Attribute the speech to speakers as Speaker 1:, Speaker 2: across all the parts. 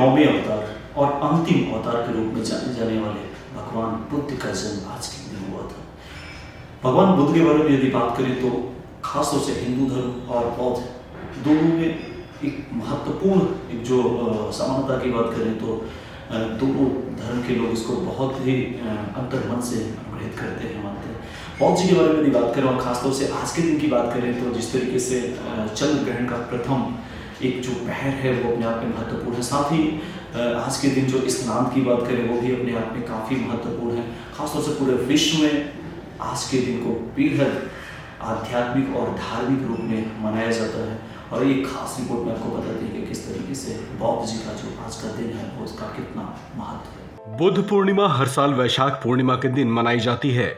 Speaker 1: 9वें अवतार और अंतिम अवतार के रूप में जाने जाने वाले भगवान बुद्ध का जन्म आज के दिन हुआ था। भगवान बुद्ध के बारे में यदि बात करें तो खासतौर से हिंदू धर्म और बौद्ध दोनों में एक महत्वपूर्ण एक जो समानता की बात करें तो दोनों धर्म के लोग इसको बहुत ही अंतर्मन से अनुग्रहित करते हैं, मानते हैं। बौद्ध जी के बारे में यदि बात करें और खासतौर से आज के दिन की बात करें तो जिस तरीके से चंद्र ग्रहण का प्रथम एक जो पहर है वो अपने आप में महत्वपूर्ण है। साथ ही आज के दिन जो स्नान की बात करें वो भी अपने आप में काफ़ी महत्वपूर्ण है। खासतौर से पूरे विश्व में आज के दिन को बेहद आध्यात्मिक और धार्मिक रूप में मनाया जाता है। और ये खास रिपोर्ट में आपको बताती है कि किस तरीके से बौद्ध जी का जो आज का दिन है वो उसका कितना महत्व है।
Speaker 2: बुद्ध पूर्णिमा हर साल वैशाख पूर्णिमा के दिन मनाई जाती है।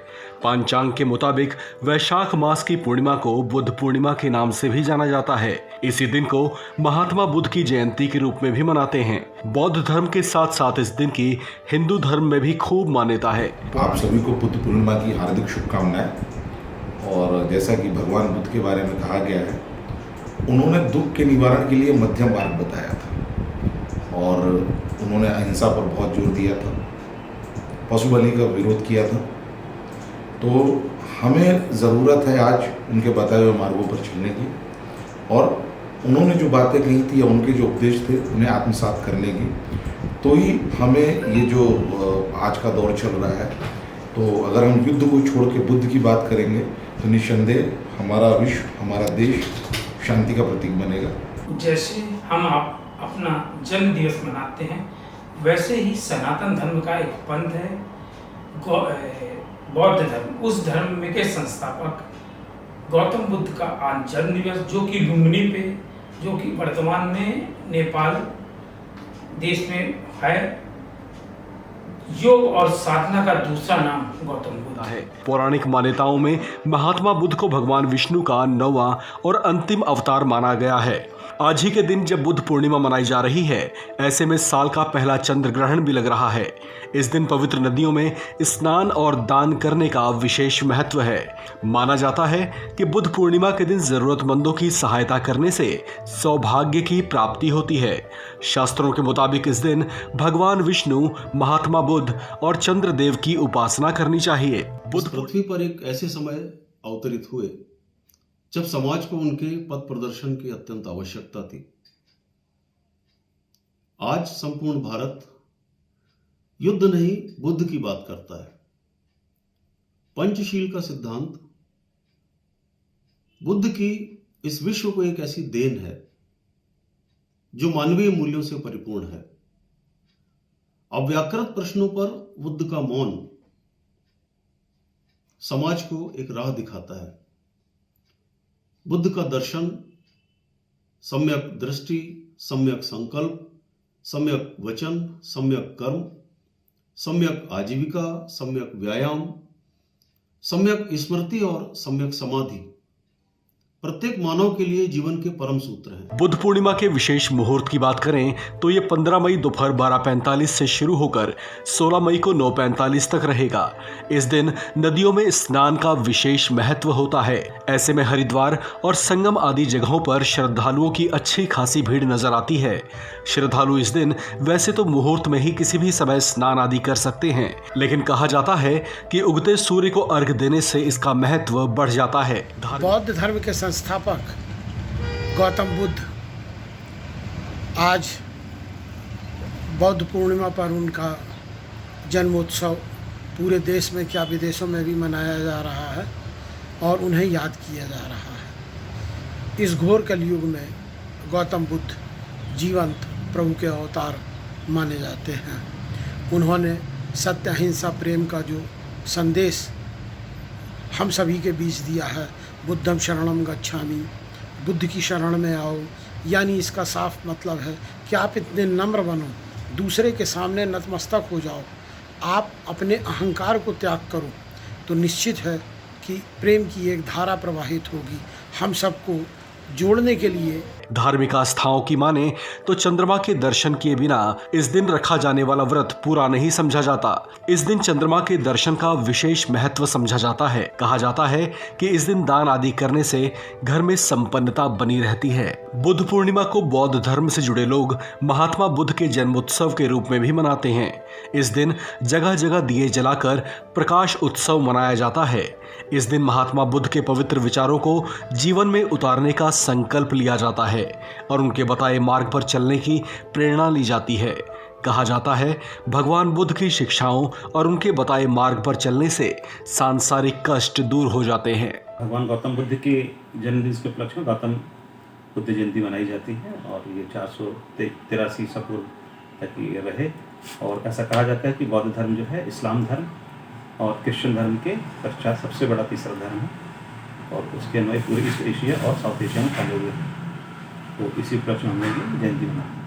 Speaker 2: पंचांग के मुताबिक वैशाख मास की पूर्णिमा को बुद्ध पूर्णिमा के नाम से भी जाना जाता है। इसी दिन को महात्मा बुद्ध की जयंती के रूप में भी मनाते हैं। बौद्ध धर्म के साथ साथ इस दिन की हिंदू धर्म में भी खूब मान्यता है।
Speaker 3: आप सभी को बुद्ध पूर्णिमा की हार्दिक शुभकामनाएं। और जैसा कि भगवान बुद्ध के बारे में कहा गया है, उन्होंने दुख के निवारण के लिए मध्यम मार्ग बताया था और उन्होंने अहिंसा पर बहुत जोर दिया था, पशु बलि का विरोध किया था। तो हमें ज़रूरत है आज उनके बताए हुए मार्गों पर चलने की और उन्होंने जो बातें कही थी या उनके जो उपदेश थे उन्हें आत्मसात करने की। तो ही हमें ये जो आज का दौर चल रहा है, तो अगर हम युद्ध को छोड़ के बुद्ध की बात करेंगे तो निस्संदेह हमारा विश्व, हमारा देश शांति का प्रतीक बनेगा।
Speaker 4: जैसे हम अपना जन्म दिवस मनाते हैं, वैसे ही सनातन धर्म का एक पंथ है बौद्ध धर्म। उस धर्म में के संस्थापक गौतम बुद्ध का आज जन्म दिवस, जो कि लुम्बिनी पे, जो कि वर्तमान में नेपाल देश में है। योग और साधना का दूसरा नाम गौतम बुद्ध है।
Speaker 2: पौराणिक मान्यताओं में महात्मा बुद्ध को भगवान विष्णु का 9वां और अंतिम अवतार माना गया है। आज ही के दिन जब बुद्ध पूर्णिमा मनाई जा रही है, ऐसे में साल का पहला चंद्र ग्रहण भी लग रहा है। इस दिन पवित्र नदियों में स्नान और दान करने का विशेष महत्व है। माना जाता है कि बुद्ध पूर्णिमा के दिन जरूरतमंदों की सहायता करने से सौभाग्य की प्राप्ति होती है। शास्त्रों के मुताबिक इस दिन भगवान विष्णु, महात्मा बुद्ध और चंद्रदेव की उपासना करनी चाहिए।
Speaker 5: बुद्ध पृथ्वी पर एक ऐसे समय अवतरित हुए जब समाज को उनके पथ प्रदर्शन की अत्यंत आवश्यकता थी। आज संपूर्ण भारत युद्ध नहीं बुद्ध की बात करता है। पंचशील का सिद्धांत बुद्ध की इस विश्व को एक ऐसी देन है जो मानवीय मूल्यों से परिपूर्ण है। अव्याकृत प्रश्नों पर बुद्ध का मौन समाज को एक राह दिखाता है। बुद्ध का दर्शन सम्यक दृष्टि, सम्यक संकल्प, सम्यक वचन, सम्यक कर्म, सम्यक आजीविका, सम्यक व्यायाम, सम्यक स्मृति और सम्यक समाधि प्रत्येक मानव के लिए जीवन के परम सूत्र हैं।
Speaker 2: बुद्ध पूर्णिमा के विशेष मुहूर्त की बात करें तो ये 15 मई दोपहर 12:45 से शुरू होकर 16 मई को 9:45 तक रहेगा। इस दिन नदियों में स्नान का विशेष महत्व होता है। ऐसे में हरिद्वार और संगम आदि जगहों पर श्रद्धालुओं की अच्छी खासी भीड़ नजर आती है। श्रद्धालु इस दिन वैसे तो मुहूर्त में ही किसी भी समय स्नान आदि कर सकते हैं, लेकिन कहा जाता है कि उगते सूर्य को अर्घ देने से इसका महत्व बढ़ जाता है।
Speaker 6: बौद्ध धर्म के संस्थापक गौतम बुद्ध आज बौद्ध पूर्णिमा पर उनका जन्मोत्सव पूरे देश में क्या विदेशों में भी मनाया जा रहा है और उन्हें याद किया जा रहा है। इस घोर कलयुग में गौतम बुद्ध जीवंत प्रभु के अवतार माने जाते हैं। उन्होंने सत्य, अहिंसा, प्रेम का जो संदेश हम सभी के बीच दिया है, बुद्धम शरणम गच्छामि, बुद्ध की शरण में आओ, यानी इसका साफ मतलब है कि आप इतने नम्र बनो, दूसरे के सामने नतमस्तक हो जाओ, आप अपने अहंकार को त्याग करो, तो निश्चित है कि प्रेम की एक धारा प्रवाहित होगी। हम सबको जोड़ने के लिए
Speaker 2: धार्मिक आस्थाओं की माने तो चंद्रमा के दर्शन किए बिना इस दिन रखा जाने वाला व्रत पूरा नहीं समझा जाता। इस दिन चंद्रमा के दर्शन का विशेष महत्व समझा जाता है। कहा जाता है कि इस दिन दान आदि करने से घर में संपन्नता बनी रहती है। बुद्ध पूर्णिमा को बौद्ध धर्म से जुड़े लोग महात्मा बुद्ध के जन्मोत्सव के रूप में भी मनाते हैं। इस दिन जगह जगह दिए जलाकर प्रकाश उत्सव मनाया जाता है। इस दिन महात्मा बुद्ध के पवित्र विचारों को जीवन में उतारने का संकल्प लिया जाता है और उनके बताए मार्ग पर चलने की प्रेरणा ली जाती है। कहा जाता है भगवान बुद्ध की शिक्षाओं और उनके बताए मार्ग पर चलने से सांसारिक कष्ट दूर हो जाते हैं।
Speaker 7: भगवान गौतम बुद्ध के जन्मदिन के उपलक्ष्य में गौतम बुद्ध जयंती मनाई जाती है और ये 483 ईसा पूर्व तक ये रहे। और ऐसा कहा जाता है कि बौद्ध धर्म जो है इस्लाम धर्म और क्रिश्चियन धर्म के पश्चात सबसे बड़ा तीसरा धर्म है और उसके अन्वय पूरे ईस्ट एशिया और साउथ एशिया में फैले हुए हैं। तो इसी उपलक्ष्य में हमने ये जयंती मनाई।